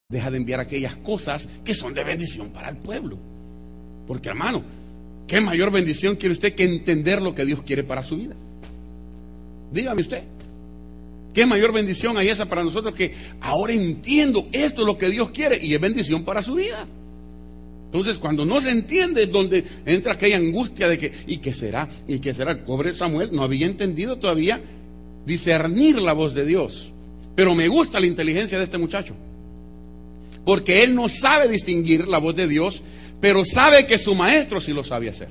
Deja de enviar aquellas cosas que son de bendición para el pueblo. Porque, hermano, ¿qué mayor bendición quiere usted que entender lo que Dios quiere para su vida? Dígame usted. ¿Qué mayor bendición hay esa para nosotros que ahora entiendo esto es lo que Dios quiere y es bendición para su vida? Entonces, cuando no se entiende es donde entra aquella angustia de que, ¿y qué será? ¿Y qué será? El pobre Samuel no había entendido todavía discernir la voz de Dios. Pero me gusta la inteligencia de este muchacho. Porque él no sabe distinguir la voz de Dios, pero sabe que su maestro sí lo sabe hacer.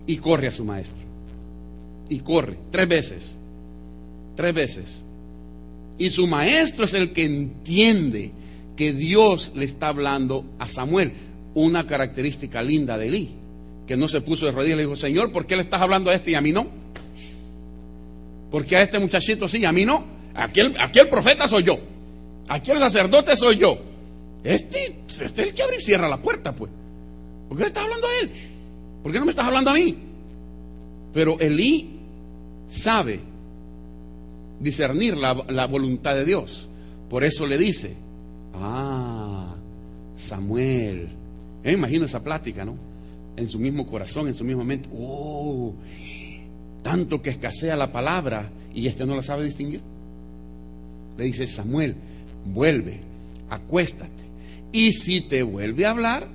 Y corre a su maestro. Y corre 3 veces. 3 veces. Y su maestro es el que entiende que Dios le está hablando a Samuel. Una característica linda de Elí, que no se puso de rodillas y le dijo: Señor, ¿por qué le estás hablando a este y a mí no? ¿Por qué a este muchachito sí y a mí no? Aquí el profeta soy yo. Aquí el sacerdote soy yo. Este es el que abre y cierra la puerta, pues. ¿Por qué le estás hablando a él? ¿Por qué no me estás hablando a mí? Pero Elí sabe discernir la voluntad de Dios. Por eso le dice: Samuel. Yo me imagino esa plática, ¿no? En su mismo corazón, en su mismo mente. Tanto que escasea la palabra y este no la sabe distinguir. Le dice: Samuel, vuelve, acuéstate, y si te vuelve a hablar,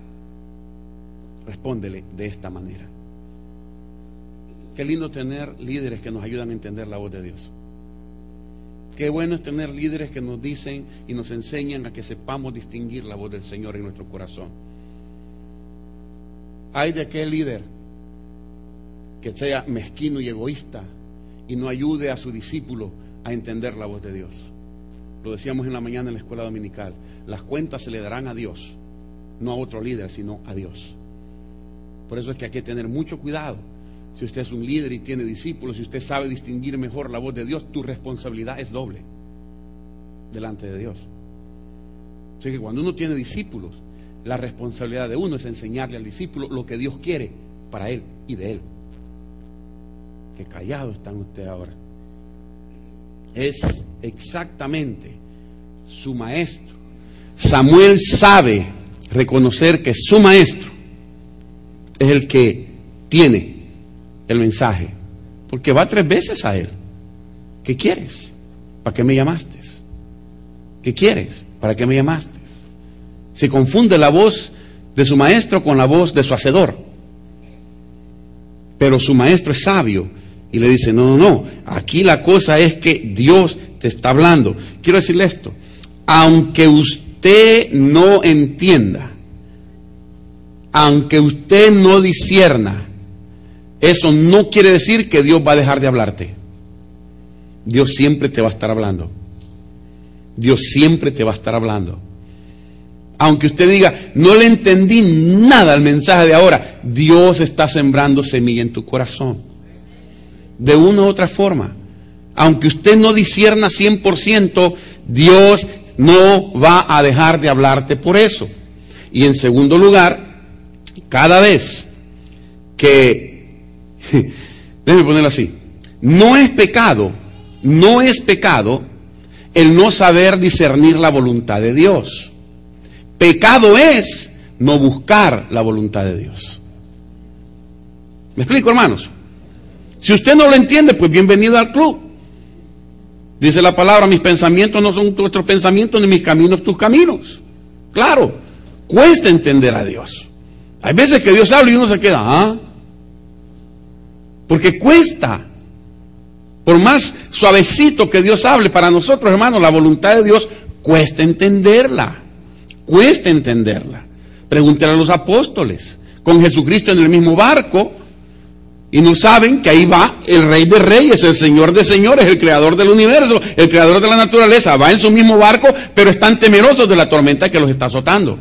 respóndele de esta manera. Qué lindo tener líderes que nos ayudan a entender la voz de Dios. Qué bueno es tener líderes que nos dicen y nos enseñan a que sepamos distinguir la voz del Señor en nuestro corazón. Hay de aquel líder que sea mezquino y egoísta y no ayude a su discípulo a entender la voz de Dios. Lo decíamos en la mañana en la escuela dominical: las cuentas se le darán a Dios, no a otro líder, sino a Dios. Por eso es que hay que tener mucho cuidado. Si usted es un líder y tiene discípulos, si usted sabe distinguir mejor la voz de Dios, tu responsabilidad es doble delante de Dios. Así que cuando uno tiene discípulos, la responsabilidad de uno es enseñarle al discípulo lo que Dios quiere para él y de él. Qué callado están ustedes ahora. Es exactamente su maestro. Samuel sabe reconocer que su maestro es el que tiene el mensaje, porque va 3 veces a él. ¿Qué quieres? ¿Para qué me llamaste? ¿Qué quieres? ¿Para qué me llamaste? Se confunde la voz de su maestro con la voz de su hacedor. Pero su maestro es sabio y le dice: no, aquí la cosa es que Dios te está hablando. Quiero decirle esto: aunque usted no entienda, aunque usted no discierna, eso no quiere decir que Dios va a dejar de hablarte. Dios siempre te va a estar hablando. Dios siempre te va a estar hablando. Aunque usted diga: no le entendí nada al mensaje de ahora, Dios está sembrando semilla en tu corazón. De una u otra forma. Aunque usted no discierna 100%, Dios no va a dejar de hablarte por eso. Y en segundo lugar, cada vez que déjeme ponerlo así: no es pecado el no saber discernir la voluntad de Dios. Pecado es no buscar la voluntad de Dios. ¿Me explico, hermanos? Si usted no lo entiende, pues bienvenido al club. Dice la palabra: mis pensamientos no son vuestros pensamientos, ni mis caminos tus caminos. Claro, cuesta entender a Dios. Hay veces que Dios habla y uno se queda, porque cuesta. Por más suavecito que Dios hable para nosotros, hermanos, la voluntad de Dios cuesta entenderla. Cuesta entenderla. Pregúntale a los apóstoles, con Jesucristo en el mismo barco, y no saben que ahí va el Rey de Reyes, el Señor de Señores, el Creador del universo, el Creador de la naturaleza. Va en su mismo barco, pero están temerosos de la tormenta que los está azotando.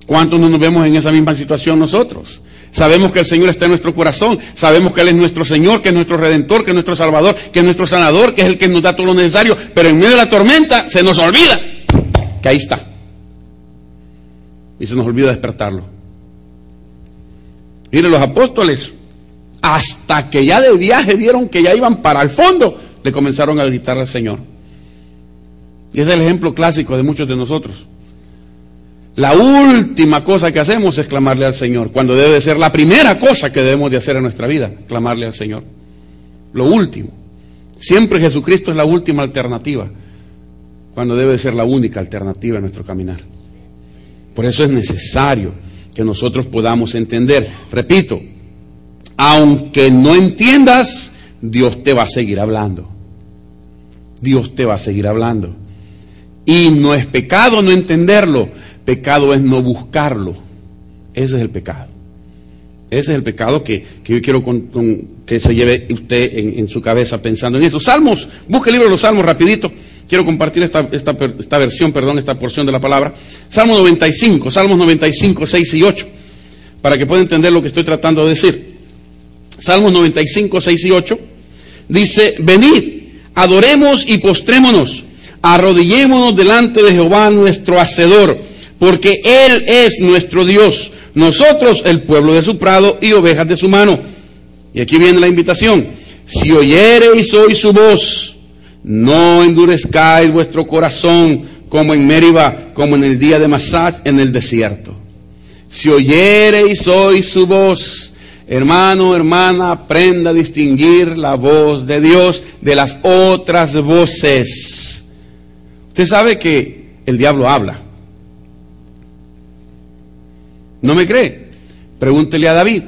¿Cuántos no nos vemos en esa misma situación nosotros? Sabemos que el Señor está en nuestro corazón, sabemos que Él es nuestro Señor, que es nuestro Redentor, que es nuestro Salvador, que es nuestro Sanador, que es el que nos da todo lo necesario, pero en medio de la tormenta se nos olvida que ahí está. Y se nos olvida despertarlo. Mire, los apóstoles, hasta que ya de viaje vieron que ya iban para el fondo, le comenzaron a gritar al Señor. Y ese es el ejemplo clásico de muchos de nosotros. La última cosa que hacemos es clamarle al Señor, cuando debe de ser la primera cosa que debemos de hacer en nuestra vida, clamarle al Señor. Lo último. Siempre Jesucristo es la última alternativa, cuando debe de ser la única alternativa en nuestro caminar. Por eso es necesario que nosotros podamos entender. Repito, aunque no entiendas, Dios te va a seguir hablando. Dios te va a seguir hablando. Y no es pecado no entenderlo, pecado es no buscarlo. Ese es el pecado. Ese es el pecado que yo quiero que se lleve usted en su cabeza pensando en eso. Salmos, busque el libro de los Salmos rapidito. Quiero compartir esta versión, esta porción de la palabra. Salmos 95, 6 y 8, para que pueda entender lo que estoy tratando de decir. Salmos 95, 6 y 8, dice: venid, adoremos y postrémonos, arrodillémonos delante de Jehová nuestro Hacedor, porque Él es nuestro Dios, nosotros el pueblo de su prado y ovejas de su mano. Y aquí viene la invitación: si oyereis hoy su voz, no endurezcáis vuestro corazón como en Meriba, como en el día de Masá en el desierto. Si oyereis hoy su voz, hermano, hermana, aprenda a distinguir la voz de Dios de las otras voces. Usted sabe que el diablo habla. ¿No me cree? Pregúntele a David.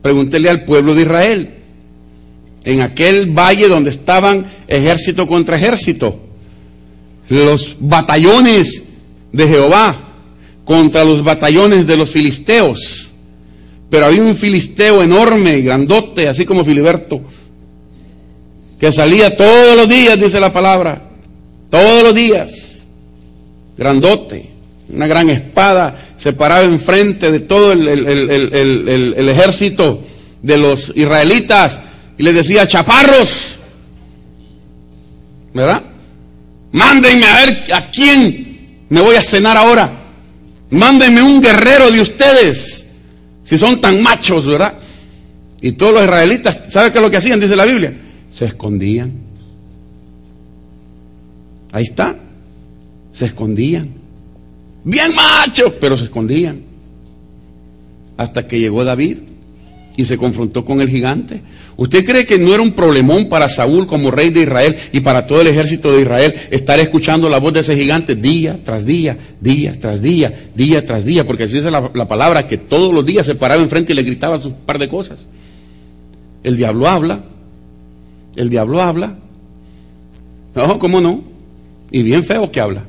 Pregúntele al pueblo de Israel. En aquel valle donde estaban ejército contra ejército, los batallones de Jehová contra los batallones de los filisteos. Pero había un filisteo enorme y grandote, así como Filiberto, que salía todos los días, dice la palabra, todos los días, grandote, una gran espada, se paraba enfrente de todo el ejército de los israelitas y les decía: chaparros, ¿verdad? Mándenme a ver a quién me voy a cenar ahora. Mándenme un guerrero de ustedes, si son tan machos, ¿verdad? Y todos los israelitas, ¿sabe qué es lo que hacían? Dice la Biblia: se escondían. Ahí está, se escondían. Bien machos, pero se escondían. Hasta que llegó David y se confrontó con el gigante. ¿Usted cree que no era un problemón para Saúl como rey de Israel y para todo el ejército de Israel estar escuchando la voz de ese gigante día tras día, día tras día, día tras día? Porque así dice la palabra, que todos los días se paraba enfrente y le gritaba un par de cosas. El diablo habla. El diablo habla. No, ¿cómo no? Y bien feo que habla.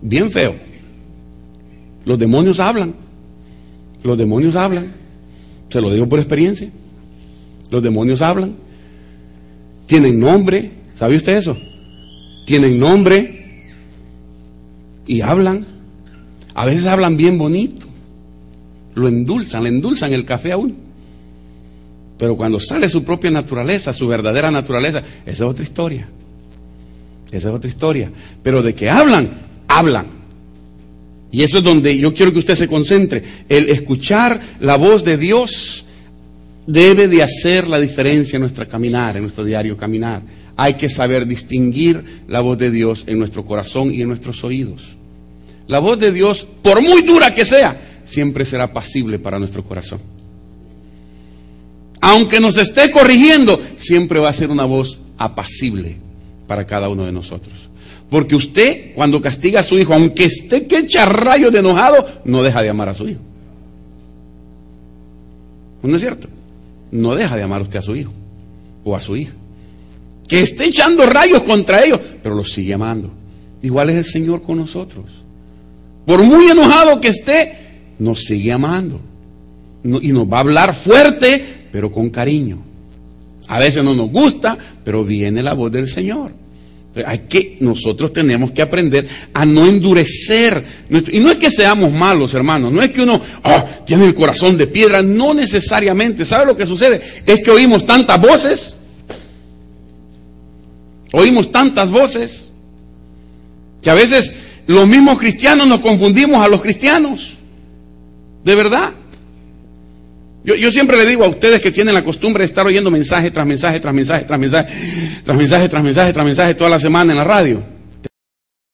Bien feo. Los demonios hablan. Los demonios hablan. Se lo digo por experiencia. Los demonios hablan. Tienen nombre. ¿Sabe usted eso? Tienen nombre y hablan. A veces hablan bien bonito. Lo endulzan, le endulzan el café a uno. Pero cuando sale su propia naturaleza, su verdadera naturaleza, esa es otra historia. Esa es otra historia. Pero de que hablan, hablan. Y eso es donde yo quiero que usted se concentre. El escuchar la voz de Dios debe de hacer la diferencia en nuestro caminar, en nuestro diario caminar. Hay que saber distinguir la voz de Dios en nuestro corazón y en nuestros oídos. La voz de Dios, por muy dura que sea, siempre será apacible para nuestro corazón. Aunque nos esté corrigiendo, siempre va a ser una voz apacible para cada uno de nosotros. Porque usted, cuando castiga a su hijo, aunque esté que echa rayos de enojado, no deja de amar a su hijo. ¿No es cierto? No deja de amar usted a su hijo o a su hija. Que esté echando rayos contra ellos, pero los sigue amando. Igual es el Señor con nosotros. Por muy enojado que esté, nos sigue amando. Y nos va a hablar fuerte, pero con cariño. A veces no nos gusta, pero viene la voz del Señor. Nosotros tenemos que aprender a no endurecer. Y no es que seamos malos, hermanos. No es que uno tiene el corazón de piedra. No necesariamente. ¿Sabe lo que sucede? Es que oímos tantas voces. Oímos tantas voces que a veces los mismos cristianos nos confundimos a los cristianos. De verdad. Yo siempre le digo a ustedes que tienen la costumbre de estar oyendo mensaje tras mensaje, tras mensaje, tras mensaje, tras mensaje, tras mensaje, tras mensaje toda la semana en la radio.